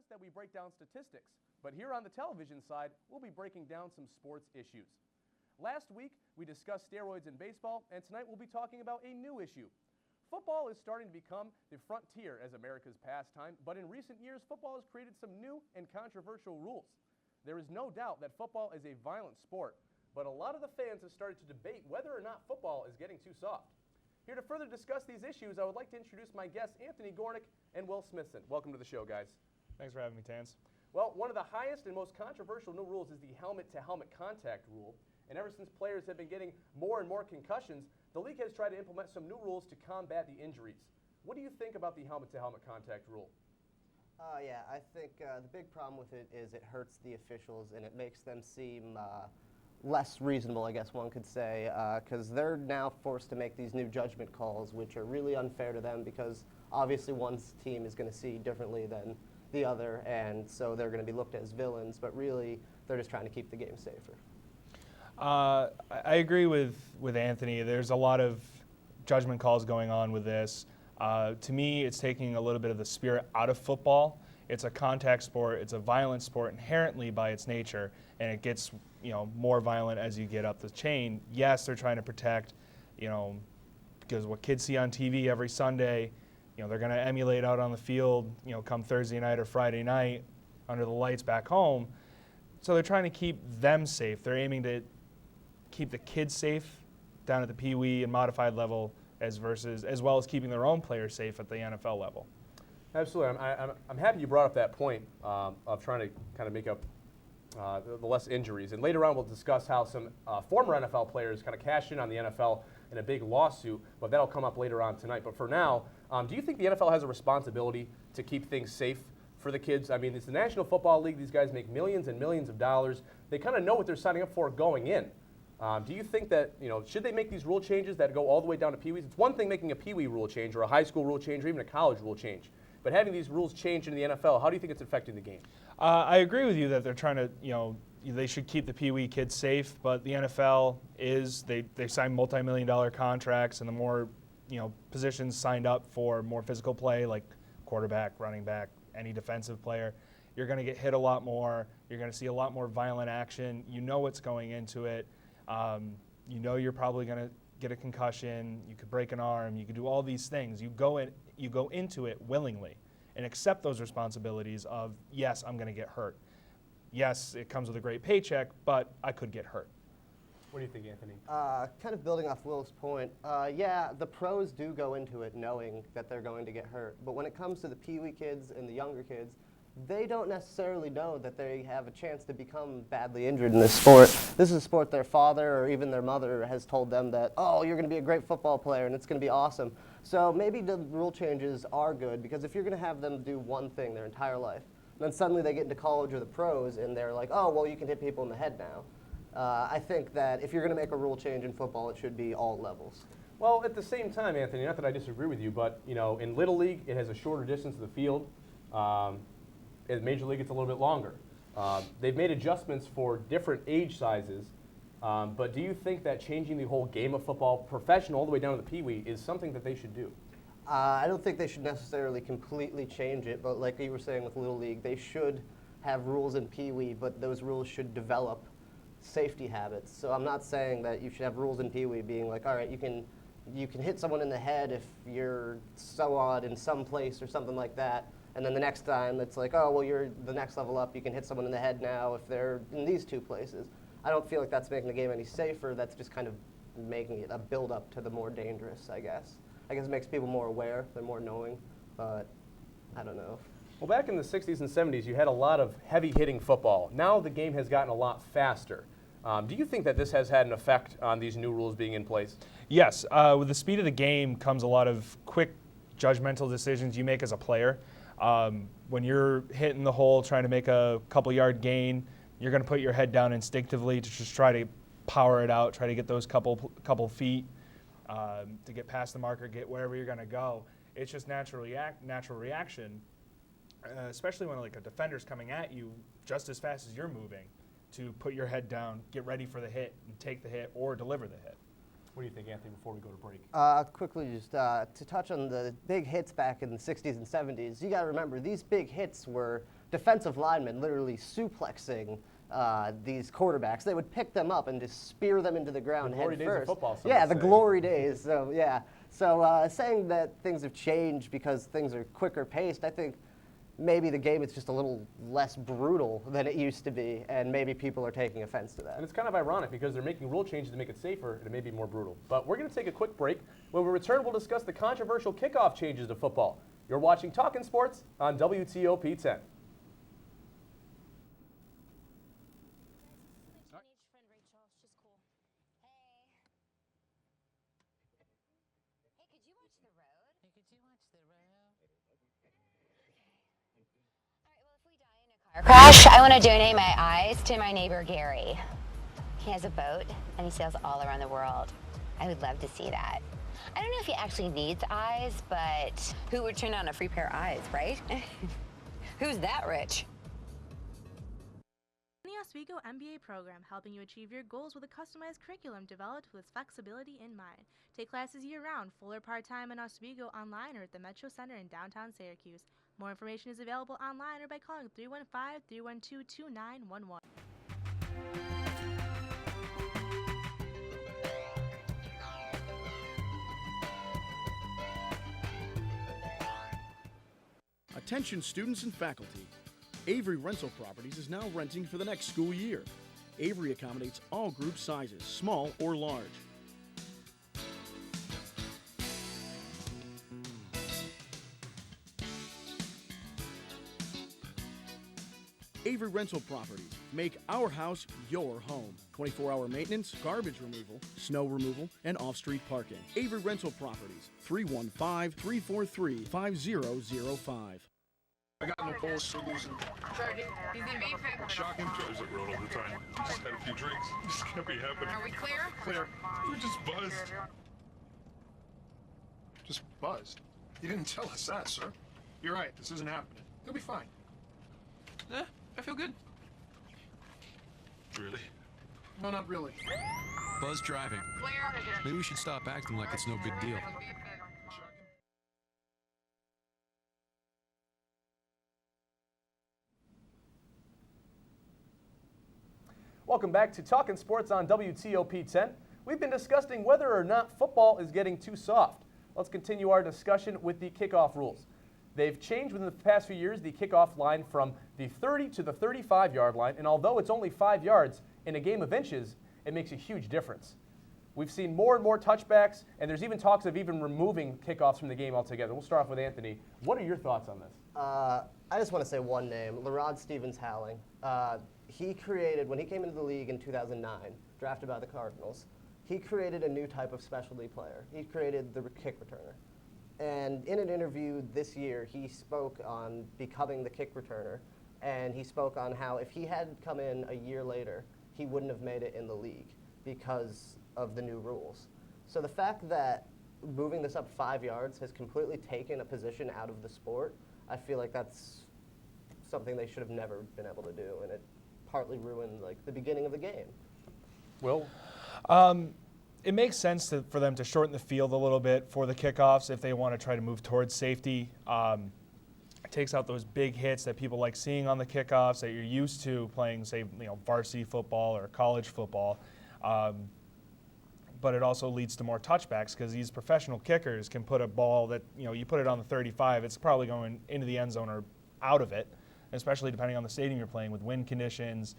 us that we break down statistics, but here on the television side, we'll be breaking down some sports issues. Last week, we discussed steroids in baseball, and tonight we'll be talking about a new issue. Football is starting to become the frontier as America's pastime, but in recent years, football has created some new and controversial rules. There is no doubt that football is a violent sport, but a lot of the fans have started to debate whether or not football is getting too soft. Here to further discuss these issues, I would like to introduce my guests, Anthony Gornick and Will Smithson. Welcome to the show, guys. Thanks for having me, Tans. Well, one of the highest and most controversial new rules is the helmet-to-helmet contact rule. And ever since players have been getting more and more concussions, the league has tried to implement some new rules to combat the injuries. What do you think about the helmet-to-helmet contact rule? Yeah, I think the big problem with it is it hurts the officials and it makes them seem less reasonable, I guess one could say, because they're now forced to make these new judgment calls, which are really unfair to them because obviously one team is going to see differently than the other, and so they're going to be looked at as villains, but really they're just trying to keep the game safer. I agree with Anthony. There's a lot of judgment calls going on with this. To me, it's taking a little bit of the spirit out of football. It's a contact sport. It's a violent sport inherently by its nature, and it gets more violent as you get up the chain. Yes, they're trying to protect, because what kids see on TV every Sunday, they're going to emulate out on the field, come Thursday night or Friday night under the lights back home. So they're trying to keep them safe. They're aiming to keep the kids safe down at the Pee Wee and modified level, as well as keeping their own players safe at the NFL level. Absolutely. I'm happy you brought up that point of trying to kind of make up the less injuries. And later on, we'll discuss how some former NFL players kind of cashed in on the NFL in a big lawsuit, but that'll come up later on tonight. But for now, do you think the NFL has a responsibility to keep things safe for the kids? I mean, it's the National Football League. These guys make millions and millions of dollars. They kind of know what they're signing up for going in. Do you think that, should they make these rule changes that go all the way down to Pee Wees? It's one thing making a Pee Wee rule change or a high school rule change or even a college rule change. But having these rules change in the NFL, how do you think it's affecting the game? I agree with you that they're trying to, they should keep the Pee Wee kids safe, but the NFL they sign multi-million-dollar contracts, and the more, positions signed up for more physical play, like quarterback, running back, any defensive player, you're going to get hit a lot more. You're going to see a lot more violent action. You know what's going into it. You're probably going to get a concussion. You could break an arm. You could do all these things. You go into it willingly and accept those responsibilities of, yes, I'm going to get hurt. Yes, it comes with a great paycheck, but I could get hurt. What do you think, Anthony? Kind of building off Will's point, yeah, the pros do go into it knowing that they're going to get hurt. But when it comes to the Pee Wee kids and the younger kids, they don't necessarily know that they have a chance to become badly injured in this sport. This is a sport their father or even their mother has told them that, oh, you're going to be a great football player and it's going to be awesome. So maybe the rule changes are good, because if you're going to have them do one thing their entire life, then suddenly they get into college or the pros and they're like, oh, well, you can hit people in the head now. I think that if you're going to make a rule change in football, it should be all levels. Well, at the same time, Anthony, not that I disagree with you, but in Little League, it has a shorter distance to the field. In Major League, it's a little bit longer. They've made adjustments for different age sizes, but do you think that changing the whole game of football, professional all the way down to the Pee Wee, is something that they should do? I don't think they should necessarily completely change it, but like you were saying with Little League, they should have rules in Pee Wee, but those rules should develop safety habits. So I'm not saying that you should have rules in Pee Wee being like, all right, you can hit someone in the head if you're so odd in some place or something like that. And then the next time it's like, oh, well, you're the next level up. You can hit someone in the head now if they're in these two places. I don't feel like that's making the game any safer. That's just kind of making it a build-up to the more dangerous, I guess. I guess it makes people more aware. They're more knowing. But I don't know. Well, back in the 60s and 70s, you had a lot of heavy-hitting football. Now the game has gotten a lot faster. Do you think that this has had an effect on these new rules being in place? Yes. With the speed of the game comes a lot of quick, judgmental decisions you make as a player. When you're hitting the hole trying to make a couple-yard gain, you're going to put your head down instinctively to just try to power it out, try to get those couple feet to get past the marker, get wherever you're going to go. It's just natural reaction, especially when like a defender's coming at you just as fast as you're moving, to put your head down, get ready for the hit, and take the hit or deliver the hit. What do you think, Anthony, before we go to break? Quickly, just to touch on the big hits back in the 60s and 70s, you got to remember these big hits were defensive linemen literally suplexing these quarterbacks. They would pick them up and just spear them into the ground The glory head days of first. football, some Yeah, would the say. glory days. So yeah. So saying that things have changed because things are quicker paced, I think maybe the game is just a little less brutal than it used to be, and maybe people are taking offense to that. And it's kind of ironic because they're making rule changes to make it safer and it may be more brutal. But we're going to take a quick break. When we return, we'll discuss the controversial kickoff changes to football. You're watching Talkin Sports on WTOP 10. Car crash, I want to donate my eyes to my neighbor Gary. He has a boat and he sails all around the world. I would love to see that. I don't know if he actually needs eyes, but who would turn down a free pair of eyes, right? Who's that rich? The Oswego MBA program, helping you achieve your goals with a customized curriculum developed with flexibility in mind. Take classes year-round, full or part-time in Oswego, online or at the Metro Center in downtown Syracuse. More information is available online or by calling 315-312-2911. Attention students and faculty. Avery Rental Properties is now renting for the next school year. Avery accommodates all group sizes, small or large. Avery Rental Properties. Make our house your home. 24-hour maintenance, garbage removal, snow removal, and off-street parking. Avery Rental Properties. 315-343-5005. I got Nicole's sugars and Sergeant, he's in VFib. shocking pills that roll all the time. Just had a few drinks. This can't be happening. Are we clear? Clear. We're just buzzed. Just buzzed? You didn't tell us that, sir. You're right. This isn't happening. You'll be fine. I feel good. Really? No, not really. Buzz driving. Clear. Maybe we should stop acting like it's no big deal. Welcome back to Talkin Sports on WTOP 10. We've been discussing whether or not football is getting too soft. Let's continue our discussion with the kickoff rules. They've changed within the past few years the kickoff line from the 30 to the 35-yard line, and although it's only 5 yards in a game of inches, it makes a huge difference. We've seen more and more touchbacks, and there's even talks of even removing kickoffs from the game altogether. We'll start off with Anthony. What are your thoughts on this? I just want to say one name, Lerod Stevens-Howling. He created, when he came into the league in 2009, drafted by the Cardinals, he created a new type of specialty player. He created the kick returner. And in an interview this year, he spoke on becoming the kick returner, and he spoke on how if he had come in a year later, he wouldn't have made it in the league because of the new rules. So the fact that moving this up 5 yards has completely taken a position out of the sport, I feel like that's something they should have never been able to do, and it partly ruined like the beginning of the game. Will? It makes sense for them to shorten the field a little bit for the kickoffs if they want to try to move towards safety. It takes out those big hits that people like seeing on the kickoffs that you're used to playing, say, varsity football or college football. But it also leads to more touchbacks because these professional kickers can put a ball that, you put it on the 35, it's probably going into the end zone or out of it, especially depending on the stadium you're playing with wind conditions.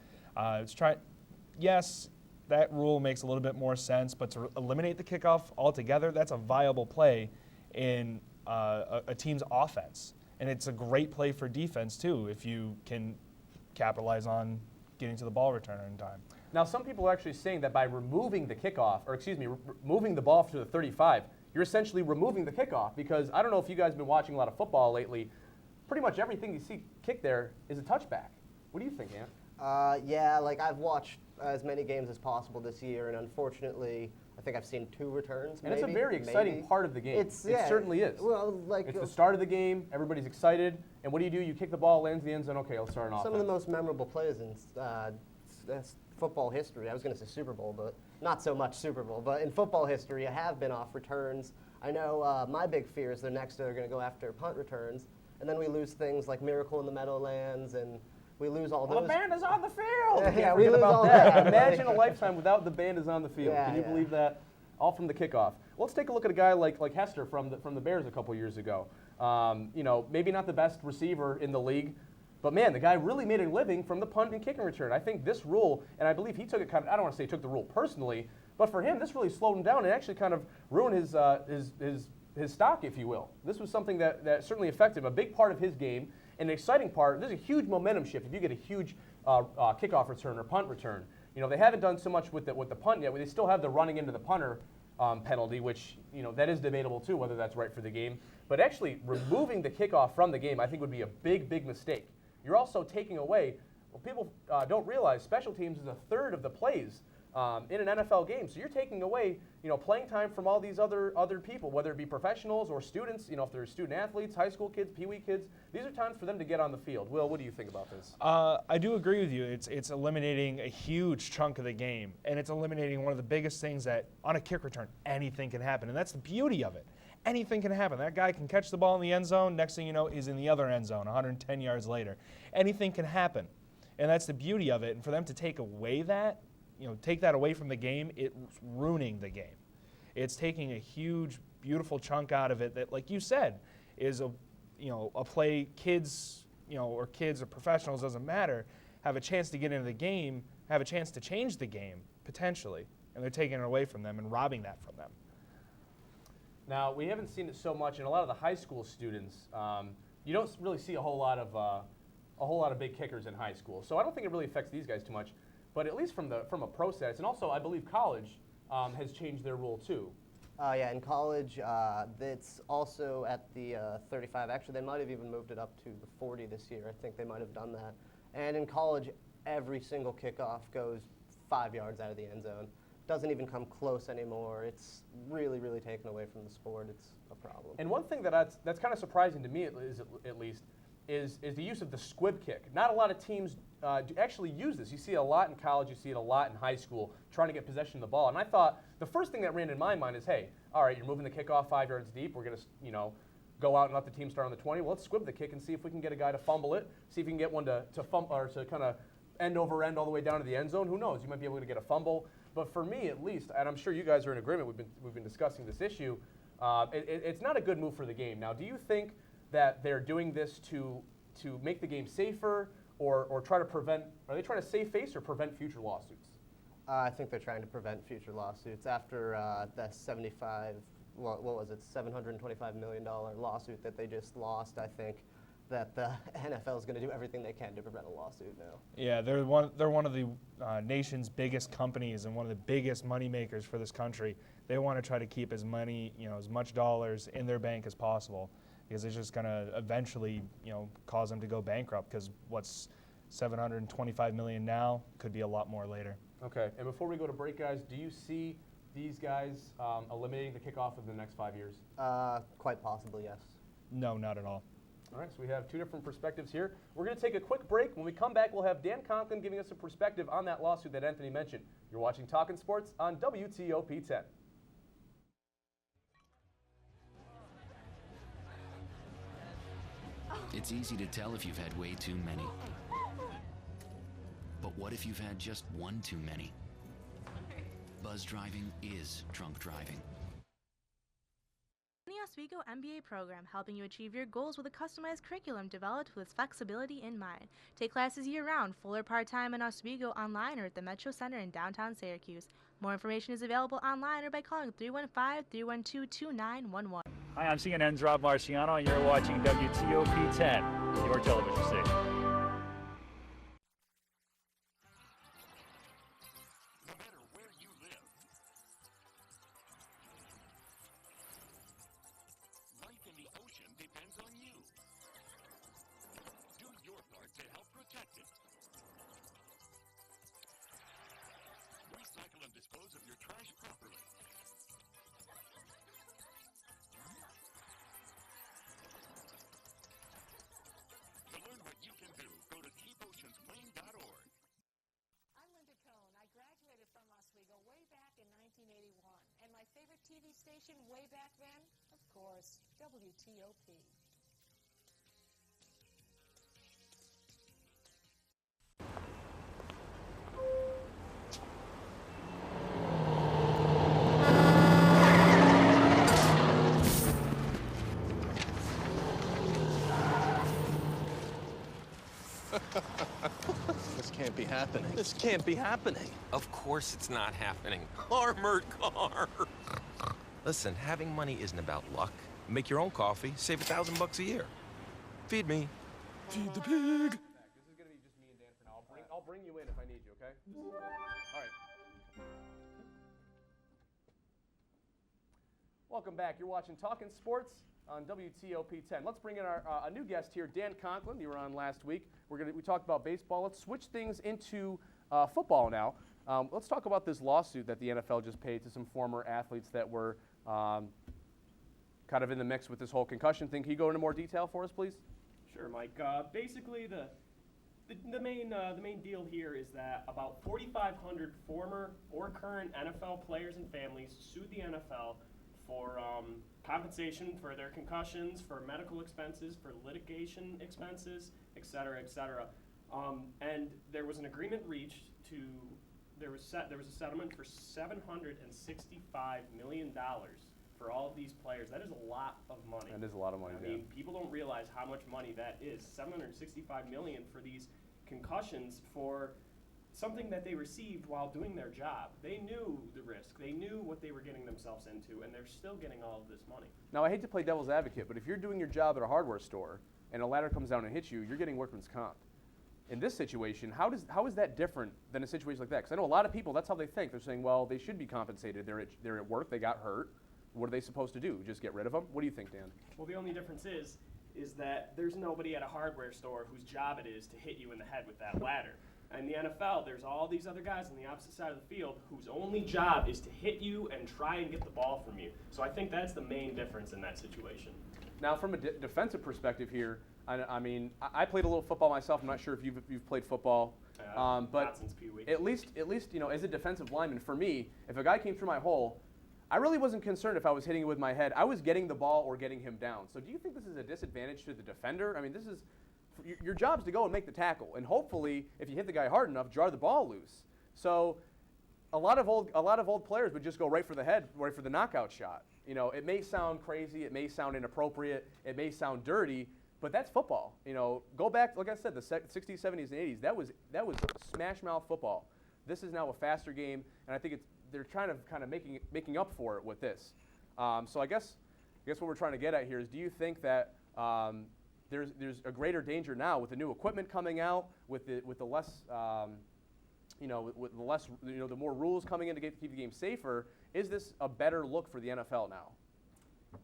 Yes, that rule makes a little bit more sense, but to eliminate the kickoff altogether, that's a viable play in a team's offense. And it's a great play for defense, too, if you can capitalize on getting to the ball returner in time. Now, some people are actually saying that by removing the kickoff, or excuse me, moving the ball to the 35, you're essentially removing the kickoff because I don't know if you guys have been watching a lot of football lately. Pretty much everything you see kick there is a touchback. What do you think, Ant? Yeah, like I've watched as many games as possible this year, and unfortunately, I think I've seen 2 returns. And it's a very exciting part of the game. It certainly is. Well, like it's the start of the game. Everybody's excited, and what do? You kick the ball, lands in the end zone. Okay, let's start an offense. Some of the most memorable plays in football history. I was going to say Super Bowl, but not so much Super Bowl, but in football history, have been off returns. I know my big fear is they're going to go after punt returns, and then we lose things like Miracle in the Meadowlands, and we lose all those. The band is on the field. Yeah, we lose about all that. that. Imagine a lifetime without the band is on the field. Yeah, Can you yeah. believe that? All from the kickoff. Let's take a look at a guy like Hester from the Bears a couple years ago. Maybe not the best receiver in the league, but man, the guy really made a living from the punt and kick and return. I think this rule, and I believe he took it I don't want to say he took the rule personally, but for him, this really slowed him down and actually kind of ruined his stock, if you will. This was something that certainly affected him. A big part of his game, and an exciting part. There's a huge momentum shift if you get a huge kickoff return or punt return. They haven't done so much with the punt yet. They still have the running into the punter penalty, which that is debatable too, whether that's right for the game. But actually removing the kickoff from the game, I think, would be a big mistake. You're also taking away. Well, people don't realize special teams is a third of the plays in an NFL game. So you're taking away playing time from all these other people, whether it be professionals or students. If they're student athletes, high school kids, pee wee kids, these are times for them to get on the field. Will, what do you think about this? I do agree with you. It's eliminating a huge chunk of the game, and it's eliminating one of the biggest things that on a kick return, anything can happen, and that's the beauty of it. Anything can happen. That guy can catch the ball in the end zone. Next thing you know, he's in the other end zone 110 yards later. Anything can happen, and that's the beauty of it. And for them to take away that, take that away from the game, it's ruining the game. It's taking a huge, beautiful chunk out of it that, like you said, is a play kids, or professionals, doesn't matter, have a chance to get into the game, have a chance to change the game, potentially. And they're taking it away from them and robbing that from them. Now, we haven't seen it so much in a lot of the high school students. You don't really see a whole lot of big kickers in high school. So I don't think it really affects these guys too much. But at least from a pro status, and also I believe college has changed their rule too. Yeah, in college, it's also at the 35. Actually, they might have even moved it up to the 40 this year. I think they might have done that. And in college, every single kickoff goes 5 yards out of the end zone. Doesn't even come close anymore. It's really taken away from the sport. It's a problem. And one thing that's kind of surprising to me, at least, is the use of the squib kick. Not a lot of teams do actually use this. You see it a lot in college. You see it a lot in high school, trying to get possession of the ball. And I thought the first thing that ran in my mind is, hey, all right, you're moving the kickoff 5 yards deep. We're going to, go out and let the team start on the 20. Well, let's squib the kick and see if we can get a guy to fumble it. See if we can get one to fumble or to kind of end over end all the way down to the end zone. Who knows? You might be able to get a fumble. But for me, at least, and I'm sure you guys are in agreement. We've been discussing this issue. It's not a good move for the game. Now, do you think that they're doing this to make the game safer, or try to prevent? Are they trying to save face or prevent future lawsuits? I think they're trying to prevent future lawsuits after the $725 million lawsuit that they just lost. I think that the NFL is going to do everything they can to prevent a lawsuit now. Yeah, they're one of the nation's biggest companies and one of the biggest money makers for this country. They want to try to keep as much dollars in their bank as possible, because it's just going to eventually, cause them to go bankrupt, because what's $725 million now could be a lot more later. Okay, and before we go to break, guys, do you see these guys eliminating the kickoff in the next 5 years? Quite possibly, yes. No, not at all. All right, so we have two different perspectives here. We're going to take a quick break. When we come back, we'll have Dan Conklin giving us a perspective on that lawsuit that Anthony mentioned. You're watching Talkin Sports on WTOP 10. It's easy to tell if you've had way too many. But what if you've had just one too many? Buzz driving is drunk driving. The Oswego MBA program, helping you achieve your goals with a customized curriculum developed with flexibility in mind. Take classes year-round, full or part-time in Oswego, online or at the Metro Center in downtown Syracuse. More information is available online or by calling 315-312-2911. Hi, I'm CNN's Rob Marciano, and you're watching WTOP 10, your television station. Recycle and dispose of your trash properly. To learn what you can do, go to keepoceanswing.org. I'm Linda Cohn. I graduated from Oswego way back in station way back then? Of course, WTOP. This can't be happening. This can't be happening. Of course it's not happening. Armored car. Listen, having money isn't about luck. Make your own coffee, save $1,000 a year. Feed me. Feed the pig. This is going to be just me and Dan for now. I'll bring you in if I need you, okay? All right. Welcome back. You're watching Talkin Sports on WTOP 10. Let's bring in our a new guest here, Dan Conklin. You were on last week. We talked about baseball. Let's switch things into football now. Let's talk about this lawsuit that the NFL just paid to some former athletes that were kind of in the mix with this whole concussion thing. Can you go into more detail for us, please? Sure, Mike. Basically, the main deal here is that about 4,500 former or current NFL players and families sued the NFL for compensation for their concussions, for medical expenses, for litigation expenses, et cetera, et cetera. And there was an agreement reached to. There was a settlement for $765 million for all of these players. That is a lot of money. That is a lot of money. I mean, people don't realize how much money that is. $765 million for these concussions for something that they received while doing their job. They knew the risk. They knew what they were getting themselves into, and they're still getting all of this money. Now, I hate to play devil's advocate, but if you're doing your job at a hardware store and a ladder comes down and hits you, you're getting workman's comp. In this situation, how is that different than a situation like that? Because I know a lot of people, that's how they think. They're saying, well, they should be compensated. They're at work. They got hurt. What are they supposed to do? Just get rid of them? What do you think, Dan? Well, the only difference is that there's nobody at a hardware store whose job it is to hit you in the head with that ladder. In the NFL, there's all these other guys on the opposite side of the field whose only job is to hit you and try and get the ball from you. So I think that's the main difference in that situation. Now, from a defensive perspective here, I mean, I played a little football myself. I'm not sure if you've played football, but not since Pee Wee. At least as a defensive lineman, for me, if a guy came through my hole, I really wasn't concerned if I was hitting it with my head. I was getting the ball or getting him down. So do you think this is a disadvantage to the defender? I mean, this is your job's to go and make the tackle, and hopefully, if you hit the guy hard enough, jar the ball loose. So a lot of old players would just go right for the head, right for the knockout shot. You know, it may sound crazy, it may sound inappropriate, it may sound dirty, but that's football. You know, go back, like I said, the 60s, 70s, and 80s. That was smash mouth football. This is now a faster game, and I think they're trying to kind of making up for it with this. So I guess what we're trying to get at here is, do you think that there's a greater danger now with the new equipment coming out, with the less the more rules coming in to keep the game safer? Is this a better look for the NFL now?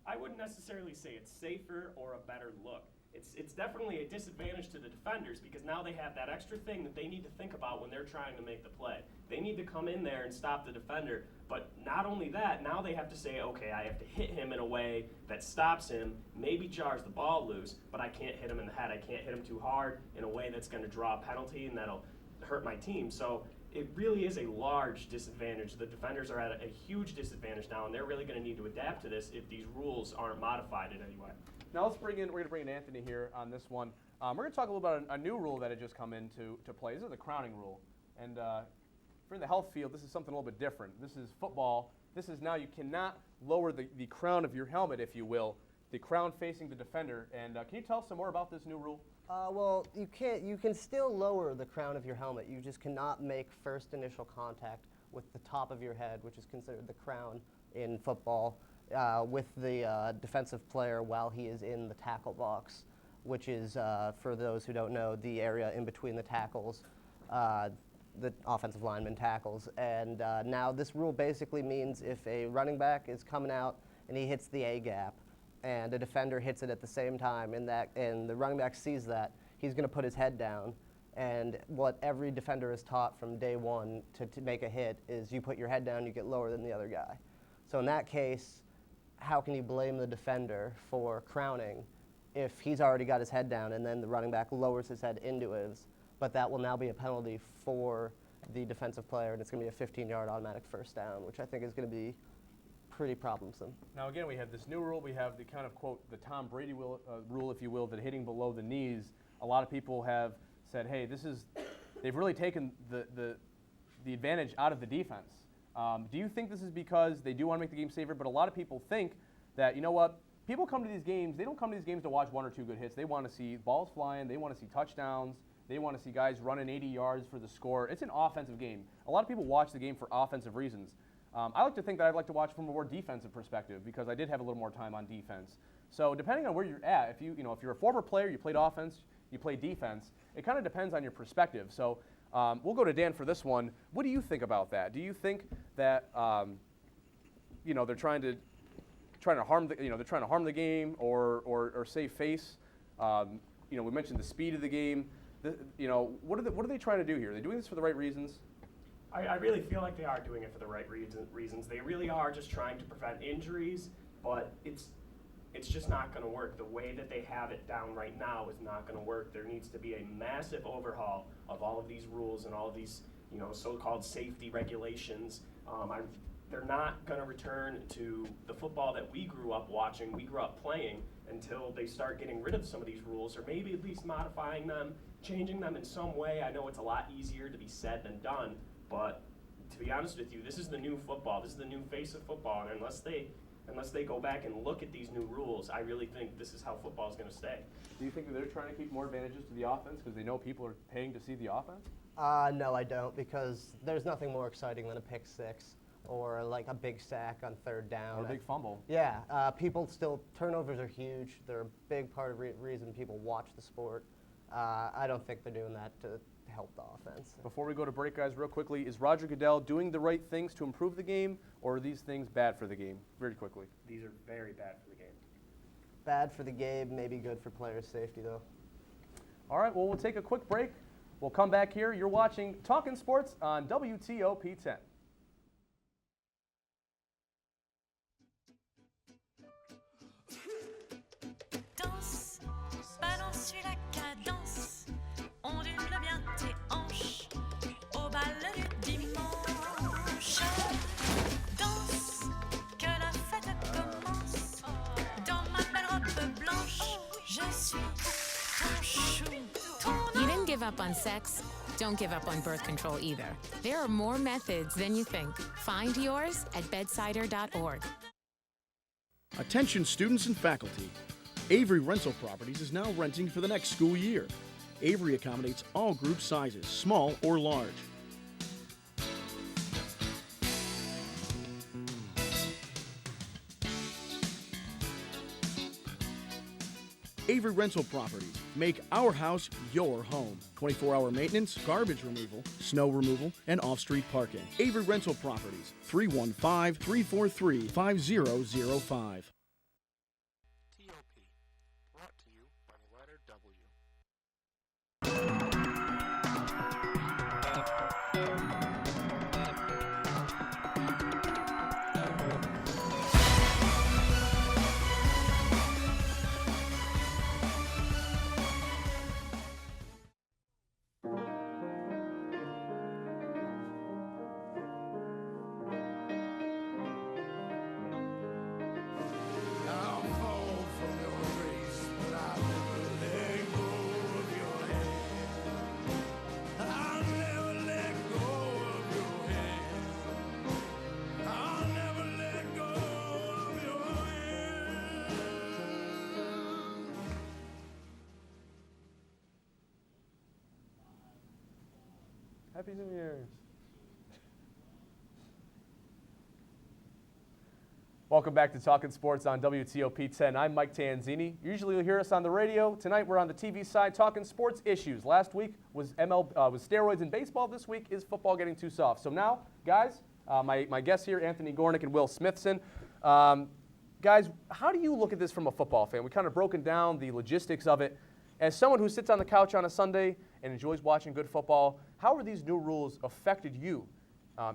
I wouldn't necessarily say it's safer or a better look. It's definitely a disadvantage to the defenders because now they have that extra thing that they need to think about when they're trying to make the play. They need to come in there and stop the defender, but not only that, now they have to say, okay, I have to hit him in a way that stops him, maybe jars the ball loose, but I can't hit him in the head. I can't hit him too hard in a way that's going to draw a penalty and that'll hurt my team. So it really is a large disadvantage. The defenders are at a huge disadvantage now, and they're really going to need to adapt to this if these rules aren't modified in any way. Now we're going to bring in Anthony here on this one. We're going to talk a little about a new rule that had just come into play. This is the crowning rule. And if you're in the health field, this is something a little bit different. This is football. This is now you cannot lower the crown of your helmet, if you will, the crown facing the defender. And can you tell us some more about this new rule? Well, you can't. You can still lower the crown of your helmet. You just cannot make first initial contact with the top of your head, which is considered the crown in football, with the defensive player while he is in the tackle box, which is, for those who don't know, the area in between the tackles, the offensive lineman tackles. And now this rule basically means if a running back is coming out and he hits the A gap, and a defender hits it at the same time, and the running back sees that, he's going to put his head down. And what every defender is taught from day one to make a hit is you put your head down, you get lower than the other guy. So in that case, how can you blame the defender for crowning if he's already got his head down and then the running back lowers his head into his? But that will now be a penalty for the defensive player, and it's going to be a 15-yard automatic first down, which I think is going to be pretty problemsome. Now again, we have this new rule. We have the kind of, quote, the Tom Brady rule, if you will, that hitting below the knees. A lot of people have said, hey, they've really taken the advantage out of the defense. Do you think this is because they do want to make the game safer, but a lot of people think that, you know what, people come to these games, they don't come to these games to watch one or two good hits. They want to see balls flying. They want to see touchdowns. They want to see guys running 80 yards for the score. It's an offensive game. A lot of people watch the game for offensive reasons. I like to think that I'd like to watch from a more defensive perspective because I did have a little more time on defense. So depending on where you're at, if you're a former player, you played offense, you played defense, it kind of depends on your perspective. So we'll go to Dan for this one. What do you think about that? Do you think that they're trying to harm the game or save face? We mentioned the speed of the game. What are they trying to do here? Are they doing this for the right reasons? I really feel like they are doing it for the right reasons. They really are just trying to prevent injuries, but it's just not going to work. The way that they have it down right now is not going to work. There needs to be a massive overhaul of all of these rules and all of these, so-called safety regulations. They're not going to return to the football that we grew up watching, we grew up playing, until they start getting rid of some of these rules, or maybe at least modifying them, changing them in some way. I know it's a lot easier to be said than done, but to be honest with you, this is the new football. This is the new face of football, and unless they go back and look at these new rules, I really think this is how football is going to stay. Do you think that they're trying to keep more advantages to the offense because they know people are paying to see the offense? No, I don't, because there's nothing more exciting than a pick six or like a big sack on third down. Or a big fumble. Yeah, turnovers are huge. They're a big part of reason people watch the sport. I don't think they're doing that to help the offense. Before we go to break, guys, real quickly, is Roger Goodell doing the right things to improve the game, or are these things bad for the game? Very quickly. These are very bad for the game. Bad for the game, maybe good for players' safety, though. All right, well, we'll take a quick break. We'll come back here. You're watching Talkin Sports on WTOP 10. Danse, balance, suis la cadence, ondule bien tes hanches, au bal du dimanche. Danse, que la fête commence, dans ma belle robe blanche, je suis ton chou, ton You didn't give up on sex. Don't give up on birth control either. There are more methods than you think. Find yours at bedsider.org. Attention students and faculty. Avery Rental Properties is now renting for the next school year. Avery accommodates all group sizes, small or large. Avery Rental Properties. Make our house your home. 24-hour maintenance, garbage removal, snow removal, and off-street parking. Avery Rental Properties. 315-343-5005. Brought to you by the letter W. Happy New Year. Welcome back to Talkin Sports on WTOP 10. I'm Mike Tanzini. Usually you'll hear us on the radio. Tonight we're on the TV side talking sports issues. Last week was was steroids in baseball. This week is football getting too soft. So now, guys, my guests here, Anthony Gornick and Will Smithson. Guys, how do you look at this from a football fan? We kind of broken down the logistics of it. As someone who sits on the couch on a Sunday and enjoys watching good football, how have these new rules affected you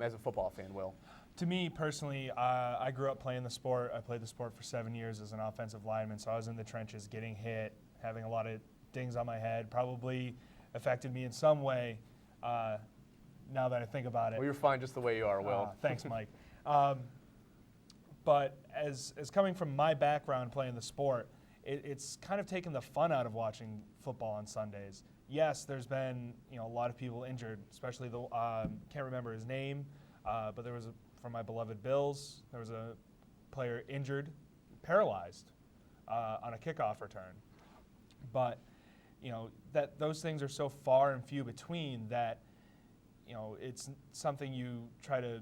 as a football fan, Will? To me personally, I grew up playing the sport. I played the sport for 7 years as an offensive lineman, so I was in the trenches getting hit, having a lot of dings on my head. Probably affected me in some way now that I think about it. Well, you're fine just the way you are, Will. Thanks, Mike. But as coming from my background playing the sport, it's kind of taken the fun out of watching football on Sundays. Yes, there's been a lot of people injured, especially the can't remember his name, but there was from my beloved Bills, there was a player injured, paralyzed on a kickoff return. But that those things are so far and few between that it's something you try to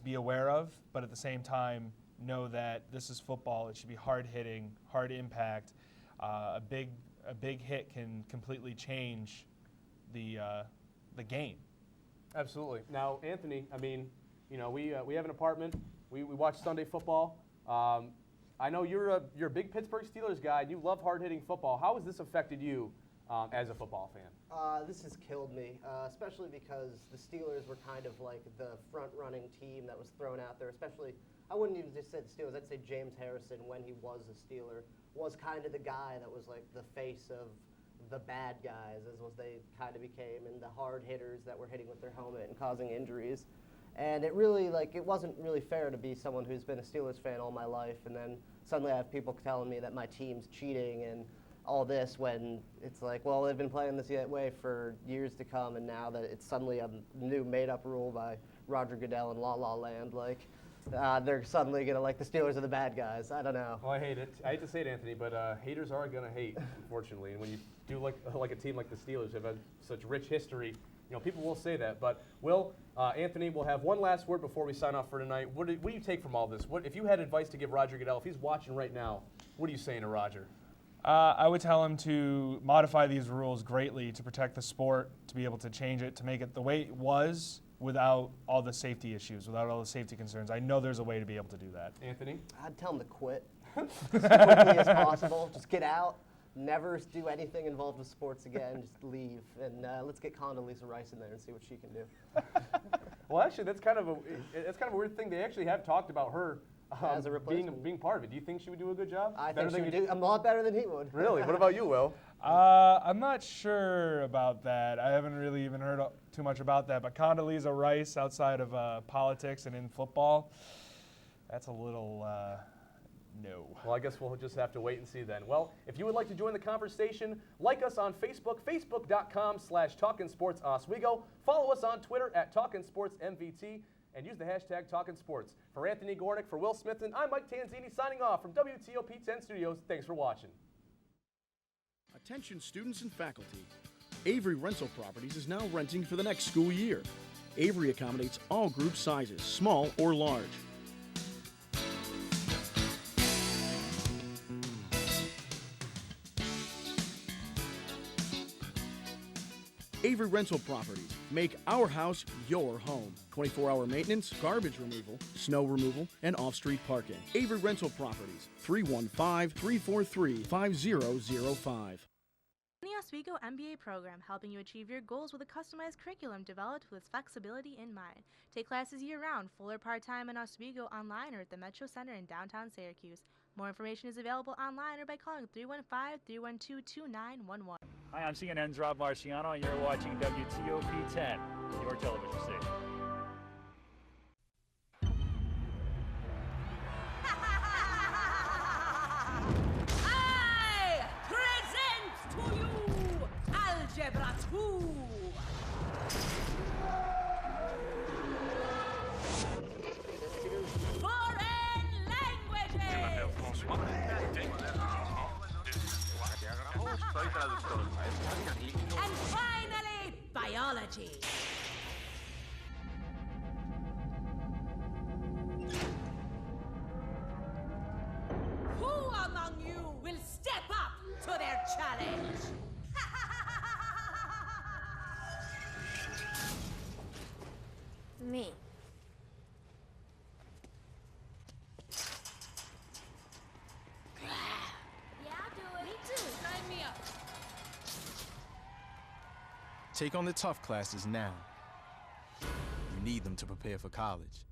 be aware of, but at the same time know that this is football. It should be hard hitting, hard impact. A big hit can completely change the game. Absolutely. Now, Anthony, I mean, we have an apartment. We watch Sunday football. I know you're a big Pittsburgh Steelers guy, and you love hard-hitting football. How has this affected you as a football fan? This has killed me, especially because the Steelers were kind of like the front-running team that was thrown out there, especially, I wouldn't even just say the Steelers, I'd say James Harrison, when he was a Steeler, was kind of the guy that was like the face of the bad guys, as was they kind of became, and the hard hitters that were hitting with their helmet and causing injuries. And it really, it wasn't really fair to be someone who's been a Steelers fan all my life, and then suddenly I have people telling me that my team's cheating and all this, when it's like, well, they've been playing this way for years to come, and now that it's suddenly a new made-up rule by Roger Goodell in La La Land, they're suddenly going to the Steelers are the bad guys. I don't know. Well, I hate it. I hate to say it, Anthony, but haters are going to hate, unfortunately. And when you do like a team like the Steelers have had such rich history, people will say that. But Will, Anthony, we'll have one last word before we sign off for tonight. What do you take from all this? If you had advice to give Roger Goodell, if he's watching right now, what are you saying to Roger? I would tell him to modify these rules greatly to protect the sport, to be able to change it, to make it the way it was without all the safety issues, without all the safety concerns. I know there's a way to be able to do that. Anthony? I'd tell him to quit as quickly as possible. Just get out. Never do anything involved with sports again. Just leave. And let's get Condoleezza Rice in there and see what she can do. Well, actually, that's kind of a weird thing. They actually have talked about her as a replacement. Being part of it. Do you think she would do a good job? I think she would do a lot better than he would. Really? What about you, Will? I'm not sure about that. I haven't really even heard too much about that. But Condoleezza Rice, outside of politics and in football, that's a little no. Well, I guess we'll just have to wait and see then. Well, if you would like to join the conversation, like us on Facebook, facebook.com/Talkin Sports Oswego. Follow us on Twitter @TalkinSportsMVT. And use the hashtag Talkin Sports. For Anthony Gornick, for Will Smithson, I'm Mike Tanzini signing off from WTOP 10 Studios. Thanks for watching. Attention students and faculty. Avery Rental Properties is now renting for the next school year. Avery accommodates all group sizes, small or large. Avery Rental Properties. Make our house your home. 24-hour maintenance, garbage removal, snow removal, and off-street parking. Avery Rental Properties. 315-343-5005. The Oswego MBA program, helping you achieve your goals with a customized curriculum developed with flexibility in mind. Take classes year-round, full or part-time in Oswego, online or at the Metro Center in downtown Syracuse. More information is available online or by calling 315-312-2911. Hi, I'm CNN's Rob Marciano, and you're watching WTOP 10, your television station. I present to you Algebra 2. Foreign languages. And finally, biology. Who among you will step up to their challenge? Me. Yeah, I'll do it. Me too. Sign me up. Take on the tough classes now. You need them to prepare for college.